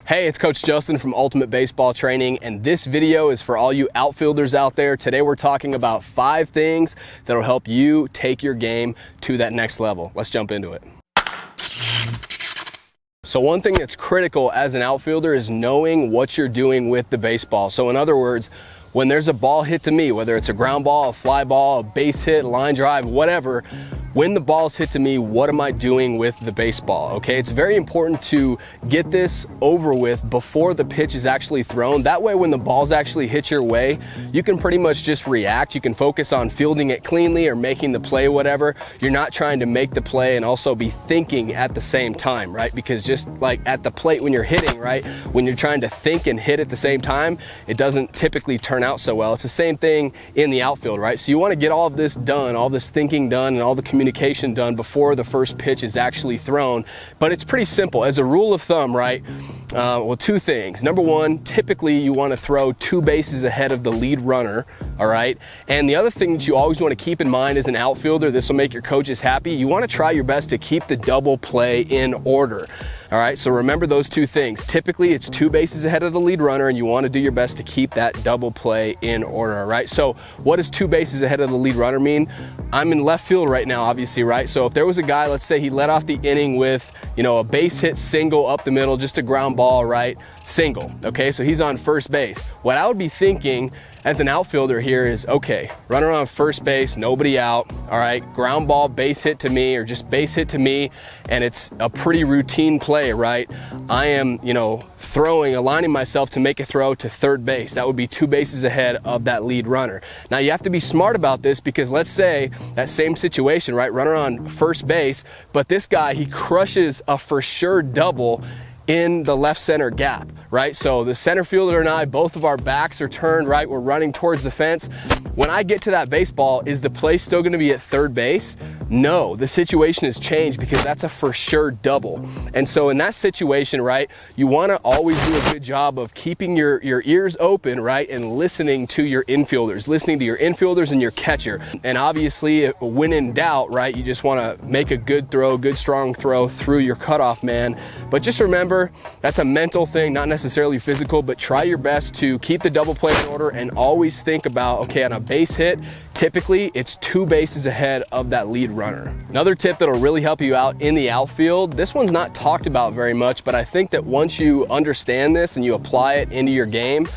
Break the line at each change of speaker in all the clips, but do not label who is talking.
Hey, it's Coach Justin from Ultimate Baseball Training, and this video is for all you outfielders out there. Today we're talking about 5 things that'll help you take your game to that next level. Let's jump into it. So one thing that's critical as an outfielder is knowing what you're doing with the baseball. So in other words, when there's a ball hit to me, whether it's a ground ball, a fly ball, a base hit, line drive, whatever, when the ball's hit to me, what am I doing with the baseball? Okay, it's very important to get this over with before the pitch is actually thrown. That way, when the balls actually hit your way, you can pretty much just react. You can focus on fielding it cleanly or making the play, whatever. You're not trying to make the play and also be thinking at the same time, right? Because just like at the plate when you're hitting, right? When you're trying to think and hit at the same time, it doesn't typically turn out so well. It's the same thing in the outfield, right? So you want to get all of this done, all this thinking done, and all the communication done before the first pitch is actually thrown. But it's pretty simple. As a rule of thumb, right? Well, 2 things. Number 1, typically you want to throw 2 bases ahead of the lead runner, all right? And the other thing that you always want to keep in mind as an outfielder, this will make your coaches happy, you want to try your best to keep the double play in order. All right, so remember those 2 things. Typically, it's 2 bases ahead of the lead runner, and you want to do your best to keep that double play in order, all right? So what does 2 bases ahead of the lead runner mean? I'm in left field right now, obviously, right? So if there was a guy, let's say he led off the inning with, a base hit single up the middle, just a ground ball, right? Single, okay? So he's on first base. What I would be thinking as an outfielder here is, okay, runner on first base, nobody out, all right? Ground ball, base hit to me, or just base hit to me, and it's a pretty routine play, right? I am, aligning myself to make a throw to third base. That would be 2 bases ahead of that lead runner. Now you have to be smart about this, because let's say that same situation, right? Runner on first base, but this guy, he crushes a for sure double in the left center gap, right? So the center fielder and I, both of our backs are turned, right? We're running towards the fence. When I get to that baseball, is the play still gonna be at third base? No, the situation has changed, because that's a for sure double. And so in that situation, right, you wanna always do a good job of keeping your ears open, right? And listening to your infielders and your catcher. And obviously, when in doubt, right, you just wanna make a good throw, good strong throw through your cutoff man. But just remember, that's a mental thing, not necessarily physical, but try your best to keep the double play in order and always think about, okay, on a base hit, typically it's 2 bases ahead of that lead runner. Another tip that'll really help you out in the outfield, this one's not talked about very much, but I think that once you understand this and you apply it into your game,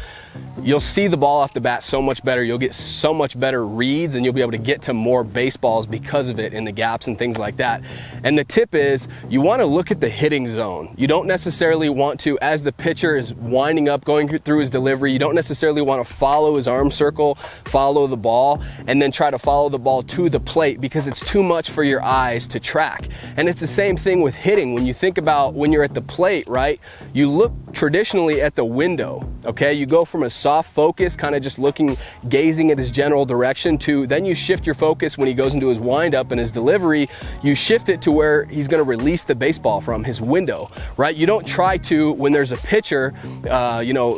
you'll see the ball off the bat so much better. You'll get so much better reads, and you'll be able to get to more baseballs because of it in the gaps and things like that. And the tip is, you want to look at the hitting zone. You don't necessarily want to, as the pitcher is winding up, going through his delivery, you don't necessarily want to follow his arm circle, follow the ball, and then try to follow the ball to the plate, because it's too much for your eyes to track. And it's the same thing with hitting. When you think about when you're at the plate, right, you look traditionally at the window, okay? You go from a soft focus, kind of just looking, gazing at his general direction, to then you shift your focus when he goes into his windup and his delivery, you shift it to where he's going to release the baseball from his window, right? You don't try to, when there's a pitcher,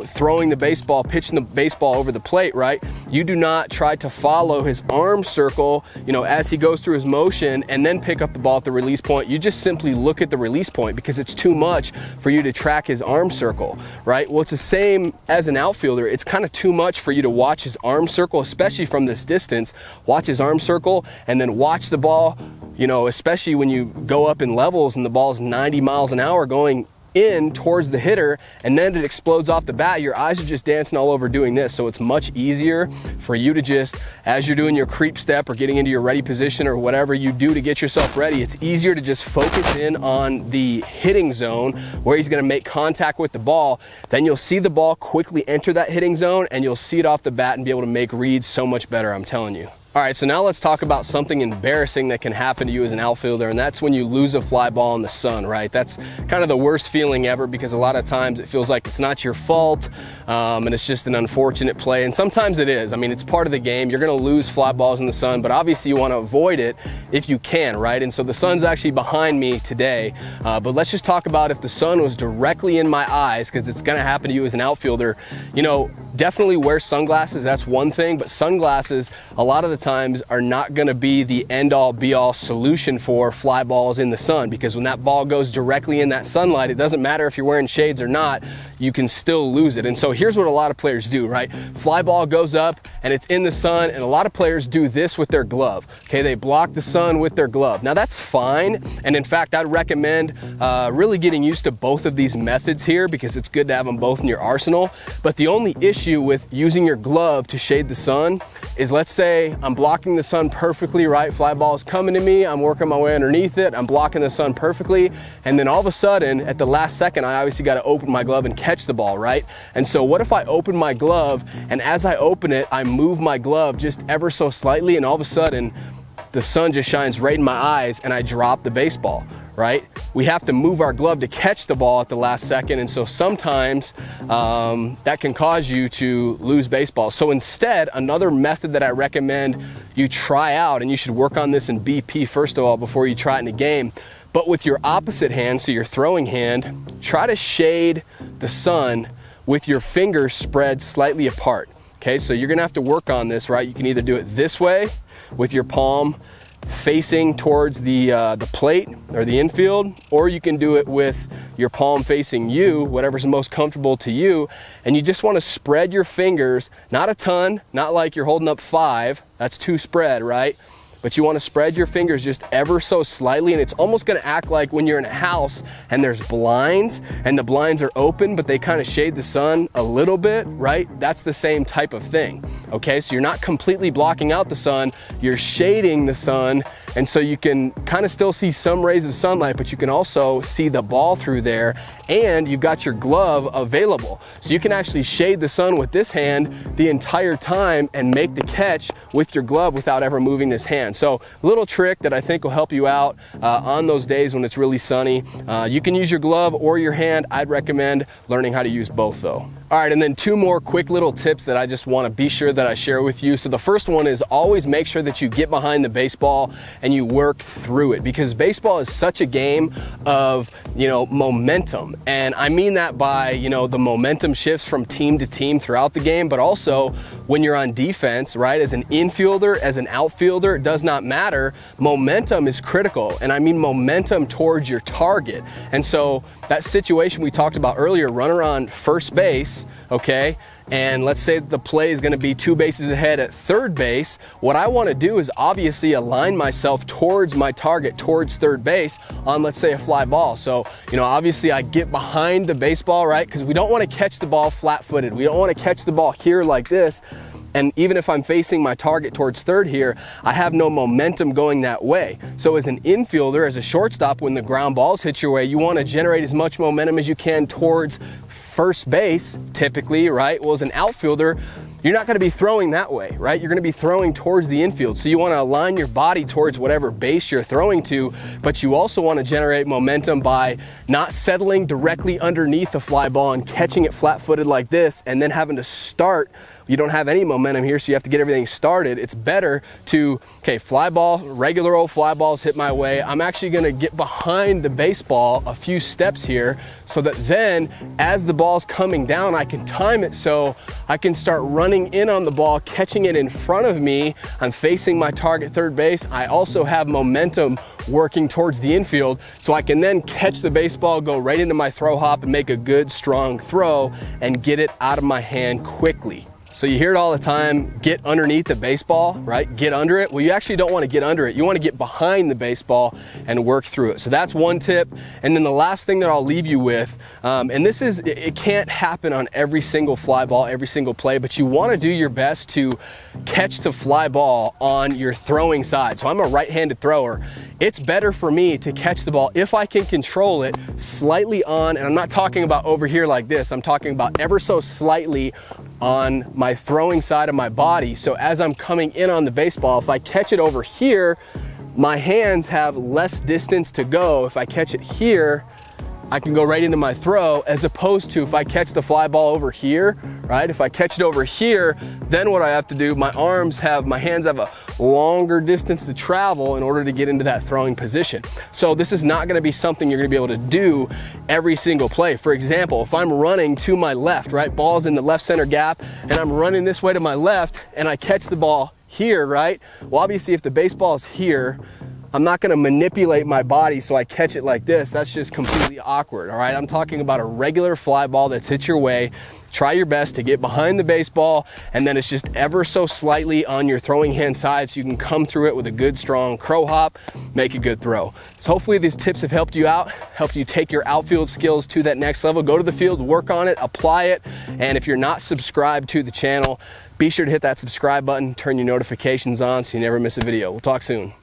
throwing the baseball, pitching the baseball over the plate, right? You do not try to follow his arm circle, as he goes through his motion and then pick up the ball at the release point. You just simply look at the release point, because it's too much for you to track his arm circle, right? Well, it's the same as an outfielder. It's kind of too much for you to watch his arm circle, especially from this distance. Watch his arm circle and then watch the ball, especially when you go up in levels and the ball's 90 miles an hour going in towards the hitter, and then it explodes off the bat. Your eyes are just dancing all over doing this. So it's much easier for you to just, as you're doing your creep step or getting into your ready position or whatever you do to get yourself ready, it's easier to just focus in on the hitting zone where he's going to make contact with the ball. Then you'll see the ball quickly enter that hitting zone, and you'll see it off the bat and be able to make reads so much better, I'm telling you. All right, so now let's talk about something embarrassing that can happen to you as an outfielder, and that's when you lose a fly ball in the sun, right? That's kind of the worst feeling ever, because a lot of times it feels like it's not your fault, and it's just an unfortunate play, and sometimes it is. I mean, it's part of the game. You're gonna lose fly balls in the sun, but obviously you wanna avoid it if you can, right? And so the sun's actually behind me today, but let's just talk about if the sun was directly in my eyes, because it's gonna happen to you as an outfielder. Definitely wear sunglasses, that's one thing, but sunglasses a lot of the times are not gonna be the end-all be-all solution for fly balls in the sun, because when that ball goes directly in that sunlight, it doesn't matter if you're wearing shades or not, you can still lose it. And so here's what a lot of players do, right? Fly ball goes up and it's in the sun, and a lot of players do this with their glove, okay? They block the sun with their glove. Now that's fine, and in fact, I'd recommend really getting used to both of these methods here, because it's good to have them both in your arsenal. But the only issue with using your glove to shade the sun is, let's say I'm blocking the sun perfectly, right? Fly ball is coming to me, I'm working my way underneath it, I'm blocking the sun perfectly, and then all of a sudden, at the last second, I obviously got to open my glove and catch the ball, right? And so what if I open my glove, and as I open it, I move my glove just ever so slightly, and all of a sudden, the sun just shines right in my eyes, and I drop the baseball, right? We have to move our glove to catch the ball at the last second, and so sometimes that can cause you to lose baseball. So instead, another method that I recommend you try out, and you should work on this in BP first of all before you try it in a game, but with your opposite hand, so your throwing hand, try to shade the sun with your fingers spread slightly apart. Okay, so you're gonna have to work on this, right? You can either do it this way with your palm facing towards the plate or the infield, or you can do it with your palm facing you, whatever's most comfortable to you, and you just want to spread your fingers, not a ton, not like you're holding up 5, that's too spread, right? But you want to spread your fingers just ever so slightly, and it's almost going to act like when you're in a house and there's blinds and the blinds are open but they kind of shade the sun a little bit, right? That's the same type of thing. Okay, so you're not completely blocking out the sun, you're shading the sun, and so you can kind of still see some rays of sunlight, but you can also see the ball through there, and you've got your glove available. So you can actually shade the sun with this hand the entire time and make the catch with your glove without ever moving this hand. So a little trick that I think will help you out on those days when it's really sunny. You can use your glove or your hand. I'd recommend learning how to use both though. All right, and then 2 more quick little tips that I just want to be sure that I share with you. So the first one is always make sure that you get behind the baseball and you work through it, because baseball is such a game of, momentum. And I mean that by, the momentum shifts from team to team throughout the game, but also when you're on defense, right? As an infielder, as an outfielder, it does not matter. Momentum is critical, and I mean momentum towards your target. And so that situation we talked about earlier, runner on first base, okay, and let's say the play is going to be 2 bases ahead at third base, what I want to do is obviously align myself towards my target, towards third base on, let's say, a fly ball. So, obviously I get behind the baseball, right? Because we don't want to catch the ball flat-footed. We don't want to catch the ball here like this. And even if I'm facing my target towards third here, I have no momentum going that way. So as an infielder, as a shortstop, when the ground balls hit your way, you want to generate as much momentum as you can towards first base, typically, right? Well, as an outfielder, you're not going to be throwing that way, right? You're going to be throwing towards the infield. So you want to align your body towards whatever base you're throwing to, but you also want to generate momentum by not settling directly underneath the fly ball and catching it flat-footed like this and then having to start. You don't have any momentum here, so you have to get everything started. It's better to, fly ball, regular old fly balls hit my way. I'm actually gonna get behind the baseball a few steps here so that then as the ball's coming down, I can time it so I can start running in on the ball, catching it in front of me. I'm facing my target third base. I also have momentum working towards the infield, so I can then catch the baseball, go right into my throw hop and make a good strong throw and get it out of my hand quickly. So you hear it all the time, get underneath the baseball, right? Get under it. Well, you actually don't want to get under it. You want to get behind the baseball and work through it. So that's one tip. And then the last thing that I'll leave you with, and this is, it can't happen on every single fly ball, every single play, but you want to do your best to catch the fly ball on your throwing side. So I'm a right-handed thrower. It's better for me to catch the ball if I can control it slightly on, and I'm not talking about over here like this, I'm talking about ever so slightly on my throwing side of my body. So as I'm coming in on the baseball, if I catch it over here, my hands have less distance to go. If I catch it here, I can go right into my throw, as opposed to if I catch the fly ball over here, right? If I catch it over here, then what I have to do, my hands have a longer distance to travel in order to get into that throwing position. So this is not gonna be something you're gonna be able to do every single play. For example, if I'm running to my left, right? Ball's in the left center gap, and I'm running this way to my left, and I catch the ball here, right? Well, obviously if the baseball is here, I'm not gonna manipulate my body so I catch it like this. That's just completely awkward, all right? I'm talking about a regular fly ball that's hit your way. Try your best to get behind the baseball, and then it's just ever so slightly on your throwing hand side so you can come through it with a good strong crow hop, make a good throw. So hopefully these tips have helped you out, helped you take your outfield skills to that next level. Go to the field, work on it, apply it, and if you're not subscribed to the channel, be sure to hit that subscribe button, turn your notifications on so you never miss a video. We'll talk soon.